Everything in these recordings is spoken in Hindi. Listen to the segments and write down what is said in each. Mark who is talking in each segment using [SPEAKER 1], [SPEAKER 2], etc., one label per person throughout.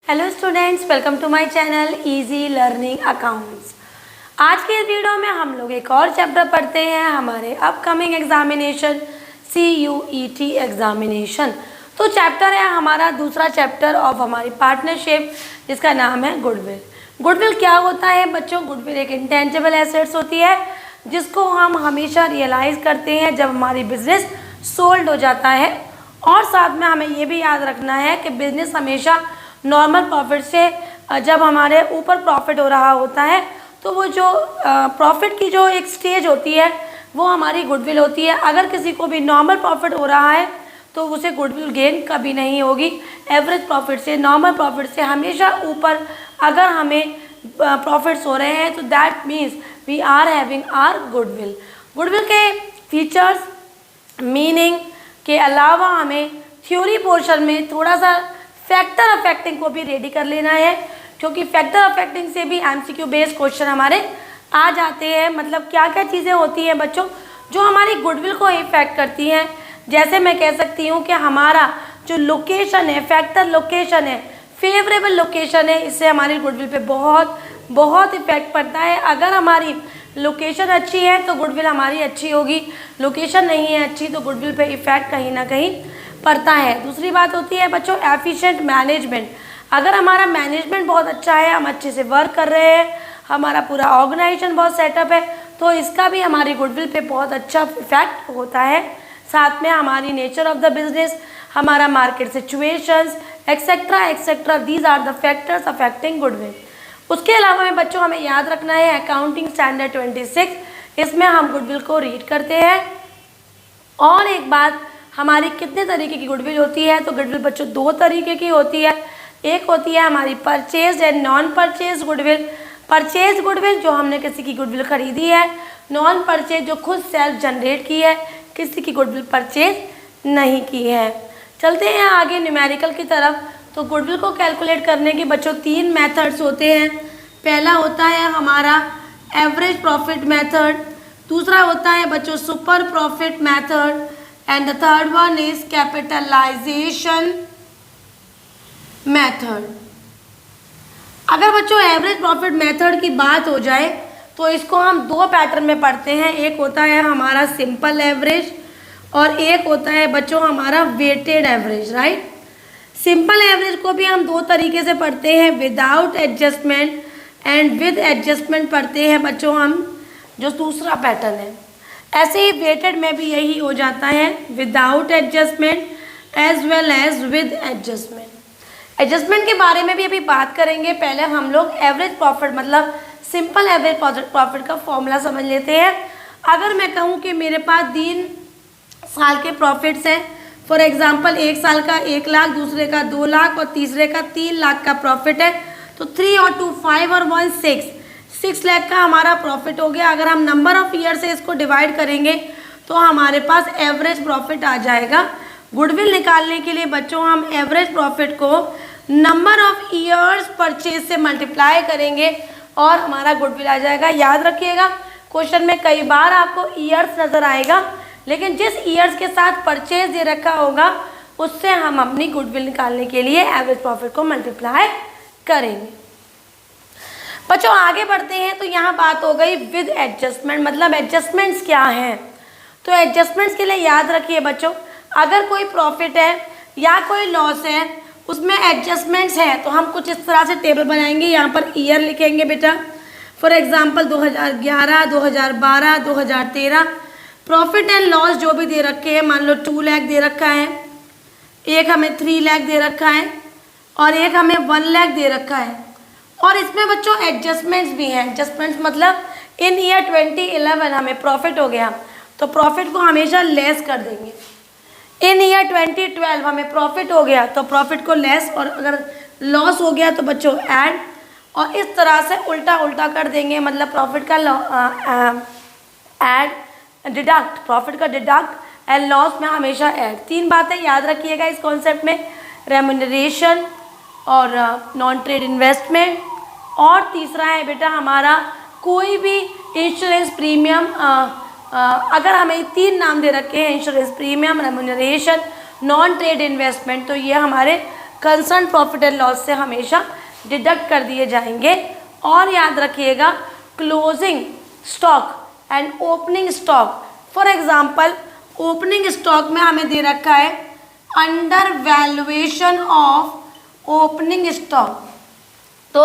[SPEAKER 1] Hello students, welcome to my channel easy learning accounts. आज के इस वीडियो में हम लोग एक और चैप्टर पढ़ते हैं, हमारे अपकमिंग एग्जामिनेशन CUET एग्जामिनेशन। तो चैप्टर है हमारा दूसरा चैप्टर ऑफ हमारी पार्टनरशिप, जिसका नाम है गुडविल। गुडविल क्या होता है बच्चों? गुडविल एक इंटेंजिबल एसेट्स होती है जिसको हम हमेशा रियलाइज़ करते हैं जब हमारी बिजनेस सोल्ड हो जाता है। और साथ में हमें ये भी याद रखना है कि बिजनेस हमेशा नॉर्मल प्रॉफिट से जब हमारे ऊपर प्रॉफिट हो रहा होता है तो वो जो प्रॉफिट की जो एक स्टेज होती है वो हमारी गुडविल होती है। अगर किसी को भी नॉर्मल प्रॉफिट हो रहा है तो उसे गुडविल गेन कभी नहीं होगी। एवरेज प्रॉफिट से, नॉर्मल प्रॉफिट से हमेशा ऊपर अगर हमें प्रॉफिट्स हो रहे हैं तो that means we are having our goodwill. Goodwill के फीचर्स, मीनिंग के अलावा हमें थ्योरी पोर्शन में थोड़ा सा फैक्टर अफेक्टिंग को भी रेडी कर लेना है, क्योंकि फैक्टर अफेक्टिंग से भी MCQ बेस्ड क्वेश्चन हमारे आ जाते हैं। मतलब क्या क्या चीज़ें होती हैं बच्चों जो हमारी गुडविल को इफेक्ट करती हैं। जैसे मैं कह सकती हूँ कि हमारा जो लोकेशन है, फैक्टर लोकेशन है, फेवरेबल लोकेशन है, इससे हमारी गुडविल पे बहुत बहुत इफेक्ट पड़ता है। अगर हमारी लोकेशन अच्छी है तो गुडविल हमारी अच्छी होगी, लोकेशन नहीं है अच्छी तो गुडविल पे इफेक्ट कहीं ना कहीं पड़ता है। दूसरी बात होती है बच्चों एफिशिएंट मैनेजमेंट। अगर हमारा मैनेजमेंट बहुत अच्छा है, हम अच्छे से वर्क कर रहे हैं, हमारा पूरा ऑर्गेनाइजेशन बहुत सेटअप है, तो इसका भी हमारी गुडविल पे बहुत अच्छा इफेक्ट होता है। साथ में हमारी नेचर ऑफ द बिजनेस, हमारा market situations etcetera etcetera, these are the factors affecting goodwill. उसके अलावा में बच्चों हमें याद रखना है अकाउंटिंग स्टैंडर्ड 26, इसमें हम गुडविल को रीड करते हैं। और एक बात, हमारी कितने तरीके की गुडविल होती है? तो गुडविल बच्चों दो तरीके की होती है। एक होती है हमारी purchase and non purchase goodwill. Purchase goodwill जो हमने किसी की गुडविल खरीदी है, नॉन परचेज जो खुद सेल्फ जनरेट की है, किसी की गुडविल परचेज नहीं की है। चलते हैं आगे न्यूमेरिकल की तरफ। तो गुडविल को कैलकुलेट करने के बच्चों 3 मेथड्स होते हैं। पहला होता है हमारा एवरेज प्रॉफिट मेथड, दूसरा होता है बच्चों super profit method, and the third one is capitalization method। अगर बच्चों एवरेज प्रॉफिट मेथड की बात हो जाए तो इसको हम दो पैटर्न में पढ़ते हैं। एक होता है हमारा सिंपल एवरेज और एक होता है बच्चों हमारा weighted average, right. Simple average को भी हम दो तरीके से पढ़ते हैं, without adjustment and with adjustment पढ़ते हैं बच्चों हम, जो दूसरा पैटर्न है। ऐसे ही वेटेड में भी यही हो जाता है, without adjustment as well as with adjustment. Adjustment के बारे में भी अभी बात करेंगे। पहले हम लोग एवरेज प्रॉफिट मतलब सिंपल एवरेज प्रॉफिट का फॉर्मूला समझ लेते हैं। अगर मैं कहूँ कि मेरे पास 3 साल के प्रॉफिट्स हैं, फॉर एग्जांपल एक साल का 1 लाख, दूसरे का 2 लाख और तीसरे का 3 लाख का प्रॉफिट है, तो 3 और 2 5 और 1 6 लाख का हमारा प्रॉफिट हो गया। अगर हम नंबर ऑफ ईयर से इसको डिवाइड करेंगे तो हमारे पास एवरेज प्रॉफिट आ जाएगा। गुडविल निकालने के लिए बच्चों हम एवरेज प्रॉफिट को नंबर ऑफ ईयर्स परचेज से मल्टीप्लाई करेंगे और हमारा गुडविल आ जाएगा। याद रखिएगा क्वेश्चन में कई बार आपको ईयर्स नज़र आएगा, लेकिन जिस ईयर्स के साथ परचेज दे रखा होगा उससे हम अपनी गुडविल निकालने के लिए एवरेज प्रॉफिट को मल्टीप्लाई करेंगे। बच्चों आगे बढ़ते हैं। तो यहाँ बात हो गई विद एडजस्टमेंट, मतलब एडजस्टमेंट्स क्या हैं। तो एडजस्टमेंट्स के लिए याद रखिए बच्चों, अगर कोई प्रॉफिट है या कोई लॉस है उसमें एडजस्टमेंट्स हैं तो हम कुछ इस तरह से टेबल बनाएंगे। यहाँ पर ईयर लिखेंगे बेटा, for example 2011, 2012, 2013। Profit and loss जो भी दे रखे हैं, मान लो 2 लाख दे रखा है, एक हमें 3 लाख दे रखा है और एक हमें 1 लाख दे रखा है। और इसमें बच्चों एडजस्टमेंट्स भी हैं। एडजस्टमेंट्स मतलब इन ईयर 2011 हमें प्रॉफिट हो गया तो प्रॉफिट को हमेशा लेस कर देंगे। इन ईयर 2012 हमें प्रॉफिट हो गया तो प्रॉफिट को लेस, और अगर लॉस हो गया तो बच्चों ऐड, और इस तरह से उल्टा उल्टा कर देंगे। मतलब प्रॉफिट का ऐड, डिडक्ट, प्रॉफिट का डिडक्ट एंड लॉस में हमेशा ऐड। 3 बातें याद रखिएगा इस कॉन्सेप्ट में, रेम्यूनरेशन और नॉन ट्रेड इन्वेस्टमेंट, और तीसरा है बेटा हमारा कोई भी इंश्योरेंस प्रीमियम। अगर हमें 3 नाम दे रखे हैं, insurance premium, remuneration, non trade investment, तो ये हमारे कंसर्न प्रॉफिट एंड लॉस से हमेशा डिडक्ट कर दिए जाएंगे। और याद रखिएगा closing stock and opening stock, for example opening stock में हमें दे रखा है under valuation of opening stock. तो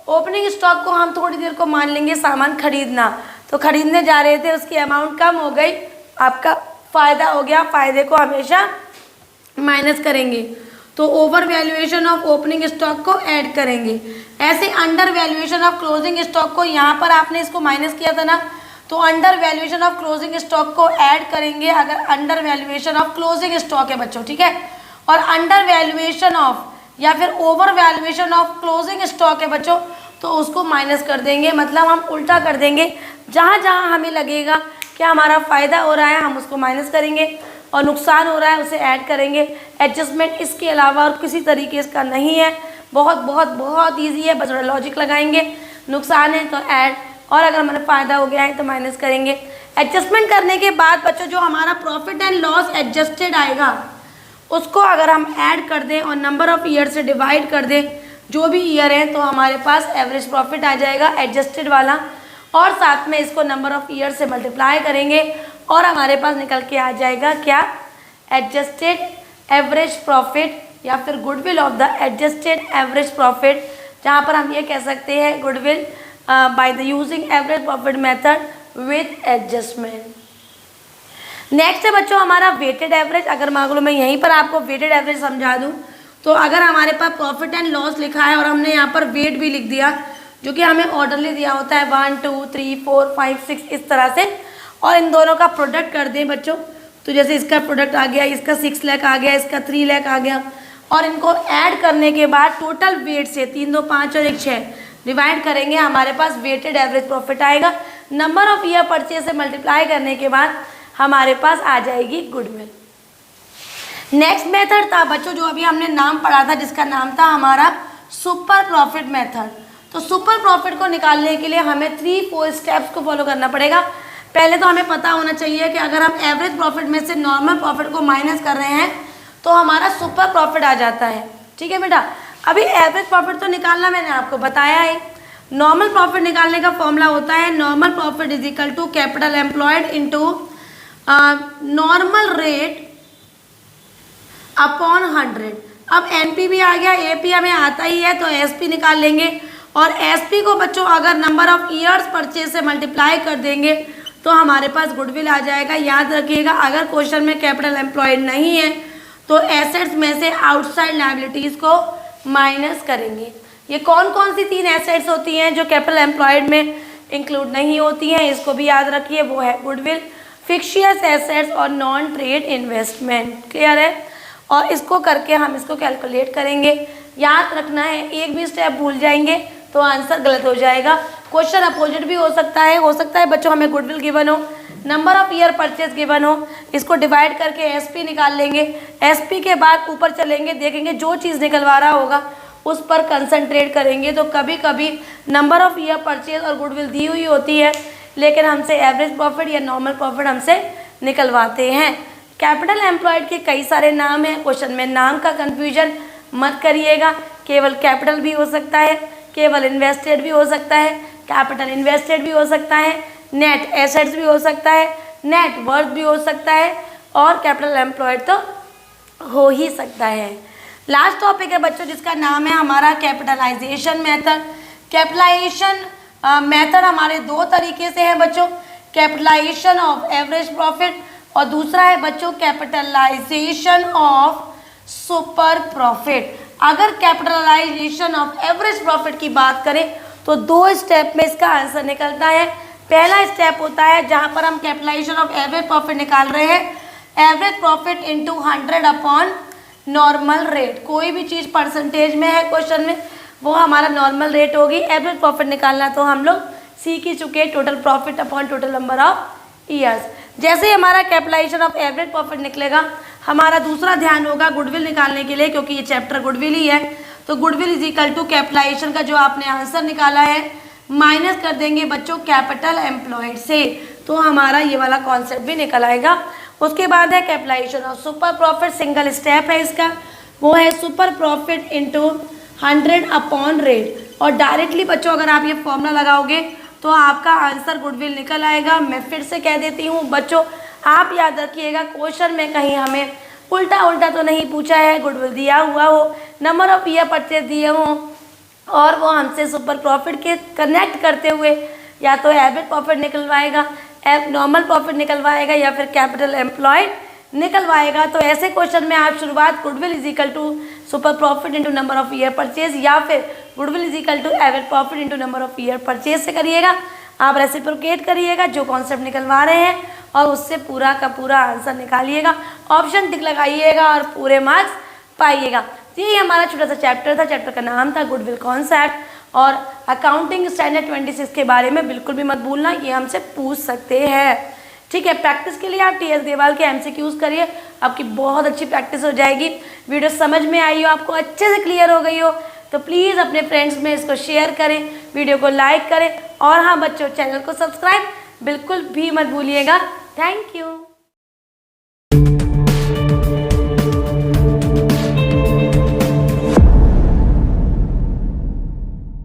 [SPEAKER 1] ओपनिंग स्टॉक को हम थोड़ी देर को मान लेंगे सामान खरीदना, तो खरीदने जा रहे थे, उसकी अमाउंट कम हो गई, आपका फ़ायदा हो गया, फ़ायदे को हमेशा माइनस करेंगे, तो over valuation of opening stock को ऐड करेंगे। ऐसे under valuation of closing stock को, यहाँ पर आपने इसको माइनस किया था ना, तो under valuation of closing stock को ऐड करेंगे अगर under valuation of closing stock है बच्चों, ठीक है। और अंडर वैल्यूएशन ऑफ या फिर over valuation of closing stock है बच्चों, तो उसको माइनस कर देंगे, मतलब हम उल्टा कर देंगे, जहाँ जहाँ हमें लगेगा कि हमारा फ़ायदा हो रहा है हम उसको माइनस करेंगे और नुकसान हो रहा है उसे ऐड करेंगे। एडजस्टमेंट इसके अलावा और किसी तरीके इसका नहीं है, बहुत बहुत बहुत ईजी है, बस लॉजिक लगाएंगे, नुकसान है तो ऐड, और अगर हमारा फ़ायदा हो गया है तो माइनस करेंगे। एडजस्टमेंट करने के बाद बच्चों जो हमारा प्रॉफिट एंड लॉस एडजस्टेड आएगा उसको अगर हम ऐड कर दें और नंबर ऑफ ईयर से डिवाइड कर दें, जो भी ईयर है, तो हमारे पास एवरेज प्रॉफिट आ जाएगा एडजस्टेड वाला, और साथ में इसको नंबर ऑफ ईयर से मल्टीप्लाई करेंगे और हमारे पास निकल के आ जाएगा क्या, एडजस्टेड एवरेज प्रॉफिट या फिर goodwill of the adjusted average profit, जहाँ पर हम ये कह सकते हैं goodwill by the using average profit method with adjustment. Next है बच्चों हमारा वेटेड एवरेज। अगर मान लो मैं यहीं पर आपको वेटेड एवरेज समझा दूँ, तो अगर हमारे पास प्रॉफिट एंड लॉस लिखा है और हमने यहाँ पर वेट भी लिख दिया, जो कि हमें ऑर्डरली दिया होता है 1 2 3 4 5 6 इस तरह से, और इन दोनों का प्रोडक्ट कर दें बच्चों, तो जैसे इसका प्रोडक्ट आ गया, इसका 6 लाख आ गया, इसका 3 लाख आ गया, और इनको ऐड करने के बाद टोटल वेट से 3 2 5 और 1 6 डिवाइड करेंगे, हमारे पास वेटेड एवरेज प्रॉफिट आएगा। नंबर ऑफ ईयर परचेज से मल्टीप्लाई करने के बाद हमारे पास आ जाएगी गुडविल। नेक्स्ट मेथड था बच्चों जो अभी हमने नाम पढ़ा था, जिसका नाम था हमारा सुपर प्रॉफिट मेथड। तो सुपर प्रॉफिट को निकालने के लिए हमें 3-4 स्टेप्स को फॉलो करना पड़ेगा। पहले तो हमें पता होना चाहिए कि अगर हम एवरेज प्रॉफिट में से नॉर्मल प्रॉफिट को माइनस कर रहे हैं तो हमारा सुपर प्रॉफिट आ जाता है, ठीक है बेटा। अभी एवरेज प्रॉफिट तो निकालना मैंने आपको बताया है। नॉर्मल प्रॉफिट निकालने का फॉर्मूला होता है normal profit is equal to capital employed into normal rate upon 100। अब एनपी भी आ गया, एपी हमें आता ही है, तो एसपी निकाल लेंगे, और एसपी को बच्चों अगर नंबर ऑफ ईयर्स परचेज से मल्टीप्लाई कर देंगे तो हमारे पास गुडविल आ जाएगा। याद रखिएगा अगर क्वेश्चन में कैपिटल एम्प्लॉयड नहीं है तो एसेट्स में से आउटसाइड लायबिलिटीज़ को माइनस करेंगे। ये कौन कौन सी 3 एसेट्स होती हैं जो कैपिटल एम्प्लॉयड में इंक्लूड नहीं होती हैं, इसको भी याद रखिए, वो है गुडविल, फिक्शियस एसेट्स और नॉन ट्रेड इन्वेस्टमेंट। क्लियर है। और इसको करके हम इसको कैलकुलेट करेंगे। याद रखना है, एक भी स्टेप भूल जाएंगे तो आंसर गलत हो जाएगा। क्वेश्चन अपोजिट भी हो सकता है बच्चों हमें गुडविल गिवन हो, number of year purchase given हो, इसको डिवाइड करके एसपी निकाल लेंगे। एसपी के बाद ऊपर चलेंगे, देखेंगे जो चीज़ निकलवा रहा होगा उस पर कंसंट्रेट करेंगे। तो कभी कभी नंबर ऑफ ईयर परचेज और गुडविल दी हुई होती है, लेकिन हमसे एवरेज प्रॉफिट या नॉर्मल प्रॉफिट हमसे निकलवाते हैं। कैपिटल एम्प्लॉयड के कई सारे नाम हैं, क्वेश्चन में नाम का कन्फ्यूजन मत करिएगा। केवल कैपिटल भी हो सकता है, केवल इन्वेस्टेड भी हो सकता है, कैपिटल इन्वेस्टेड भी हो सकता है, नेट एसेट्स भी हो सकता है, नेट वर्थ भी हो सकता है, और कैपिटल एम्प्लॉयड तो हो ही सकता है। लास्ट टॉपिक है बच्चों जिसका नाम है हमारा कैपिटलाइजेशन मेथड। कैपिटलाइजेशन मेथड हमारे 2 तरीके से है बच्चों, कैपिटलाइजेशन ऑफ एवरेज प्रॉफिट और दूसरा है बच्चों कैपिटलाइजेशन ऑफ सुपर प्रॉफिट। अगर कैपिटलाइजेशन ऑफ एवरेज प्रॉफिट की बात करें तो 2 स्टेप में इसका आंसर निकलता है। पहला स्टेप होता है जहां पर हम कैपिटलाइजेशन ऑफ एवरेज प्रॉफिट निकाल रहे हैं, average profit into 100 upon normal rate. कोई भी चीज़ परसेंटेज में है क्वेश्चन में, वो हमारा नॉर्मल रेट होगी। एवरेज प्रॉफिट निकालना तो हम लोग सीख ही चुके, total profit upon total number of years. जैसे ही हमारा कैपिटलाइजेशन ऑफ एवरेज प्रॉफिट निकलेगा, हमारा दूसरा ध्यान होगा गुडविल निकालने के लिए, क्योंकि ये चैप्टर गुडविल ही है। तो goodwill is equal to capitalisation का जो आपने आंसर निकाला है माइनस कर देंगे बच्चों कैपिटल एम्प्लॉयड से, तो हमारा ये वाला कॉन्सेप्ट भी निकल आएगा। उसके बाद है capitalisation of super profit, single step है इसका। वो है super profit into 100 upon rate. और डायरेक्टली बच्चों अगर आप ये फॉर्मूला लगाओगे तो आपका आंसर गुडविल निकल आएगा। मैं फिर से कह देती हूँ बच्चों, आप याद रखिएगा क्वेश्चन में कहीं हमें उल्टा उल्टा तो नहीं पूछा है। गुडविल दिया हुआ हो, नंबर ऑफ ईयर परचेज दिए हों और वो हमसे सुपर प्रॉफिट के कनेक्ट करते हुए या तो एवरेज प्रॉफिट निकलवाएगा, नॉर्मल प्रॉफिट निकलवाएगा या फिर कैपिटल एम्प्लॉयड निकलवाएगा। तो ऐसे क्वेश्चन में आप शुरुआत goodwill is equal to super profit into number of year purchase या फिर goodwill is equal to average profit into number of year purchase से करिएगा। आप रेसिप्रोकेट करिएगा जो कॉन्सेप्ट निकलवा रहे हैं और उससे पूरा का पूरा आंसर निकालिएगा, ऑप्शन टिक लगाइएगा और पूरे मार्क्स पाइएगा। तो यही हमारा छोटा सा चैप्टर था। चैप्टर का नाम था गुडविल कॉन्सेप्ट। और अकाउंटिंग स्टैंडर्ड 26 के बारे में बिल्कुल भी मत भूलना, ये हमसे पूछ सकते हैं। ठीक है, प्रैक्टिस के लिए आप टीएस देवाल के MCQs करिए, आपकी बहुत अच्छी प्रैक्टिस हो जाएगी। वीडियो समझ में आई हो, आपको अच्छे से क्लियर हो गई हो तो प्लीज़ अपने फ्रेंड्स में इसको शेयर करें, वीडियो को लाइक करें और हाँ बच्चों, चैनल को सब्सक्राइब बिल्कुल भी मत भूलिएगा। Thank you.